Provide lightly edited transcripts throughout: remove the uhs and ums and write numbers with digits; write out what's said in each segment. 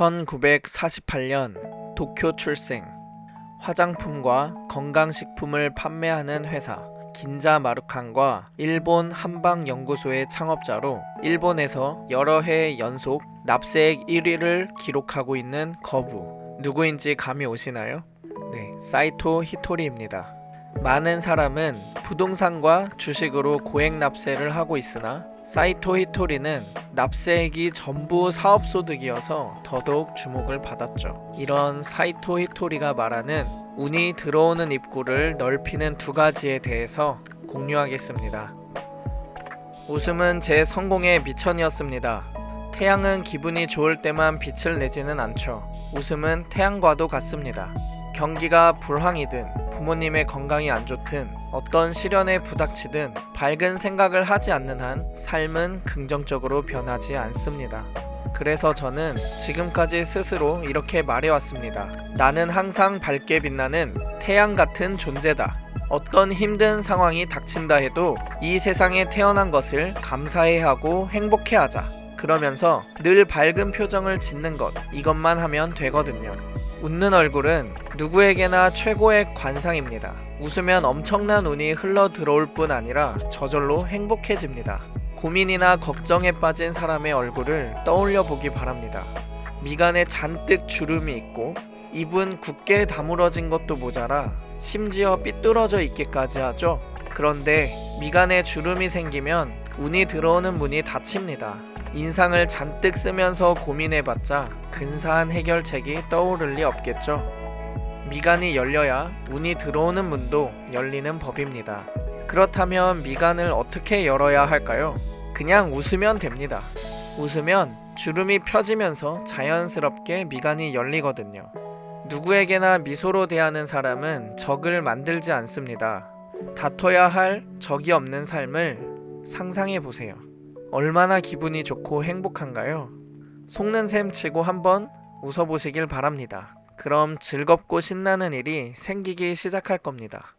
1948년 도쿄 출생, 화장품과 건강식품을 판매하는 회사 긴자 마루칸과 일본 한방연구소의 창업자로 일본에서 여러 해 연속 납세액 1위를 기록하고 있는 거부, 누구인지 감이 오시나요? 네, 사이토 히토리입니다. 많은 사람은 부동산과 주식으로 고액 납세를 하고 있으나 사이토 히토리는 납세액이 전부 사업소득이어서 더더욱 주목을 받았죠. 이런 사이토 히토리가 말하는 운이 들어오는 입구를 넓히는 두 가지에 대해서 공유하겠습니다. 웃음은 제 성공의 미천이었습니다. 태양은 기분이 좋을 때만 빛을 내지는 않죠. 웃음은 태양과도 같습니다. 경기가 불황이든 부모님의 건강이 안 좋든 어떤 시련에 부닥치든 밝은 생각을 하지 않는 한 삶은 긍정적으로 변하지 않습니다. 그래서 저는 지금까지 스스로 이렇게 말해왔습니다. 나는 항상 밝게 빛나는 태양 같은 존재다. 어떤 힘든 상황이 닥친다 해도 이 세상에 태어난 것을 감사해야 하고 행복해하자. 그러면서 늘 밝은 표정을 짓는 것, 이것만 하면 되거든요. 웃는 얼굴은 누구에게나 최고의 관상입니다. 웃으면 엄청난 운이 흘러 들어올 뿐 아니라 저절로 행복해집니다. 고민이나 걱정에 빠진 사람의 얼굴을 떠올려 보기 바랍니다. 미간에 잔뜩 주름이 있고 입은 굳게 다물어진 것도 모자라 심지어 삐뚤어져 있기까지 하죠. 그런데 미간에 주름이 생기면 운이 들어오는 문이 닫힙니다. 인상을 잔뜩 쓰면서 고민해봤자 근사한 해결책이 떠오를 리 없겠죠. 미간이 열려야 운이 들어오는 문도 열리는 법입니다. 그렇다면 미간을 어떻게 열어야 할까요? 그냥 웃으면 됩니다. 웃으면 주름이 펴지면서 자연스럽게 미간이 열리거든요. 누구에게나 미소로 대하는 사람은 적을 만들지 않습니다. 다퉈야 할 적이 없는 삶을 상상해보세요. 얼마나 기분이 좋고 행복한가요? 속는 셈 치고 한번 웃어보시길 바랍니다. 그럼 즐겁고 신나는 일이 생기기 시작할 겁니다.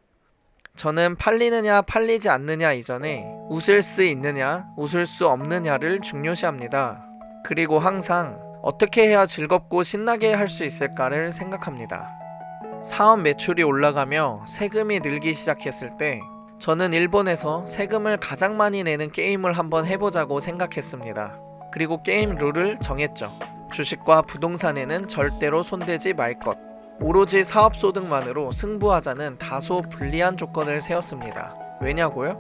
저는 팔리느냐 팔리지 않느냐 이전에 웃을 수 있느냐 웃을 수 없느냐를 중요시합니다. 그리고 항상 어떻게 해야 즐겁고 신나게 할 수 있을까를 생각합니다. 사업 매출이 올라가며 세금이 늘기 시작했을 때 저는 일본에서 세금을 가장 많이 내는 게임을 한번 해보자고 생각했습니다. 그리고 게임 룰을 정했죠. 주식과 부동산에는 절대로 손대지 말 것. 오로지 사업소득만으로 승부하자는 다소 불리한 조건을 세웠습니다. 왜냐고요?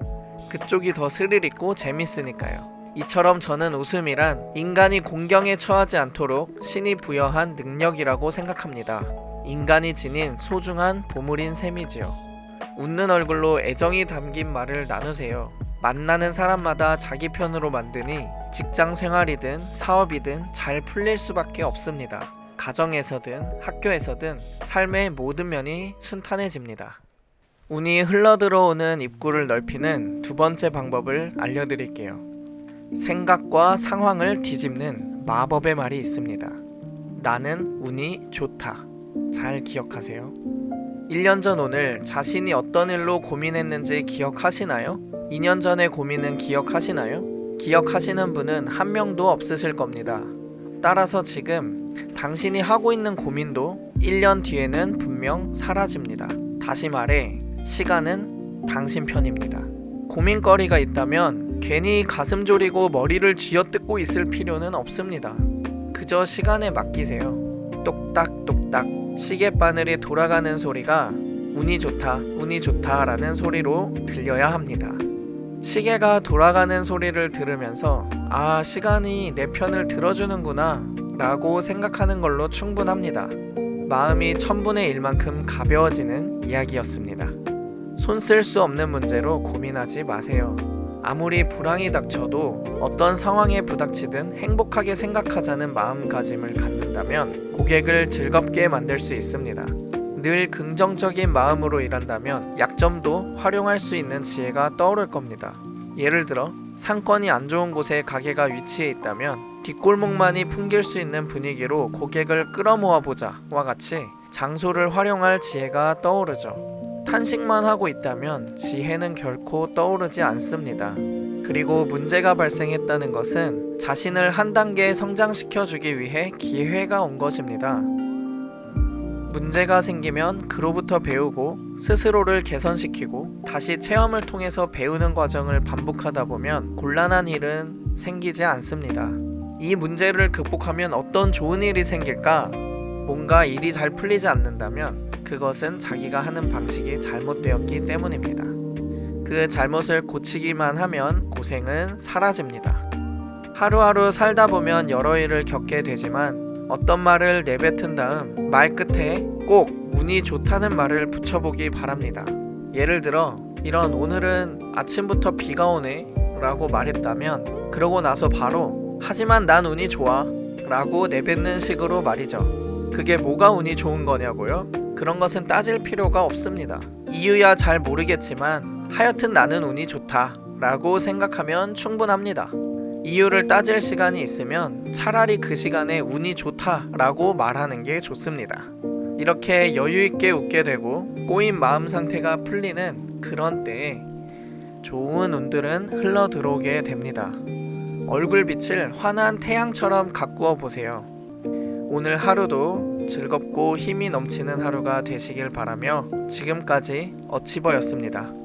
그쪽이 더 스릴 있고 재밌으니까요. 이처럼 저는 웃음이란 인간이 공경에 처하지 않도록 신이 부여한 능력이라고 생각합니다. 인간이 지닌 소중한 보물인 셈이지요. 웃는 얼굴로 애정이 담긴 말을 나누세요. 만나는 사람마다 자기 편으로 만드니 직장 생활이든 사업이든 잘 풀릴 수밖에 없습니다. 가정에서든 학교에서든 삶의 모든 면이 순탄해집니다. 운이 흘러들어오는 입구를 넓히는 두 번째 방법을 알려드릴게요. 생각과 상황을 뒤집는 마법의 말이 있습니다. 나는 운이 좋다. 잘 기억하세요. 1년 전 오늘 자신이 어떤 일로 고민했는지 기억하시나요? 2년 전의 고민은 기억하시나요? 기억하시는 분은 한 명도 없으실 겁니다. 따라서 지금 당신이 하고 있는 고민도 1년 뒤에는 분명 사라집니다. 다시 말해, 시간은 당신 편입니다. 고민거리가 있다면 괜히 가슴 졸이고 머리를 쥐어뜯고 있을 필요는 없습니다. 그저 시간에 맡기세요. 똑딱똑딱 시계바늘이 돌아가는 소리가 운이 좋다, 운이 좋다 라는 소리로 들려야 합니다. 시계가 돌아가는 소리를 들으면서 아, 시간이 내 편을 들어주는구나 라고 생각하는 걸로 충분합니다. 마음이 1000분의 1만큼 가벼워지는 이야기였습니다. 손 쓸 수 없는 문제로 고민하지 마세요. 아무리 불황이 닥쳐도 어떤 상황에 부닥치든 행복하게 생각하자는 마음가짐을 갖는다면 고객을 즐겁게 만들 수 있습니다. 늘 긍정적인 마음으로 일한다면 약점도 활용할 수 있는 지혜가 떠오를 겁니다. 예를 들어 상권이 안 좋은 곳에 가게가 위치해 있다면 뒷골목만이 풍길 수 있는 분위기로 고객을 끌어모아보자 와 같이 장소를 활용할 지혜가 떠오르죠. 탄식만 하고 있다면 지혜는 결코 떠오르지 않습니다. 그리고 문제가 발생했다는 것은 자신을 한 단계 성장시켜 주기 위해 기회가 온 것입니다. 문제가 생기면 그로부터 배우고 스스로를 개선시키고 다시 체험을 통해서 배우는 과정을 반복하다 보면 곤란한 일은 생기지 않습니다. 이 문제를 극복하면 어떤 좋은 일이 생길까? 뭔가 일이 잘 풀리지 않는다면 그것은 자기가 하는 방식이 잘못되었기 때문입니다. 그 잘못을 고치기만 하면 고생은 사라집니다. 하루하루 살다 보면 여러 일을 겪게 되지만 어떤 말을 내뱉은 다음 말 끝에 꼭 운이 좋다는 말을 붙여보기 바랍니다. 예를 들어 이런 오늘은 아침부터 비가 오네 라고 말했다면 그러고 나서 바로 하지만 난 운이 좋아 라고 내뱉는 식으로 말이죠. 그게 뭐가 운이 좋은 거냐고요? 그런 것은 따질 필요가 없습니다. 이유야 잘 모르겠지만 하여튼 나는 운이 좋다 라고 생각하면 충분합니다. 이유를 따질 시간이 있으면 차라리 그 시간에 운이 좋다라고 말하는 게 좋습니다. 이렇게 여유있게 웃게 되고 꼬인 마음 상태가 풀리는 그런 때에 좋은 운들은 흘러 들어오게 됩니다. 얼굴빛을 환한 태양처럼 가꾸어 보세요. 오늘 하루도 즐겁고 힘이 넘치는 하루가 되시길 바라며 지금까지 어치버였습니다.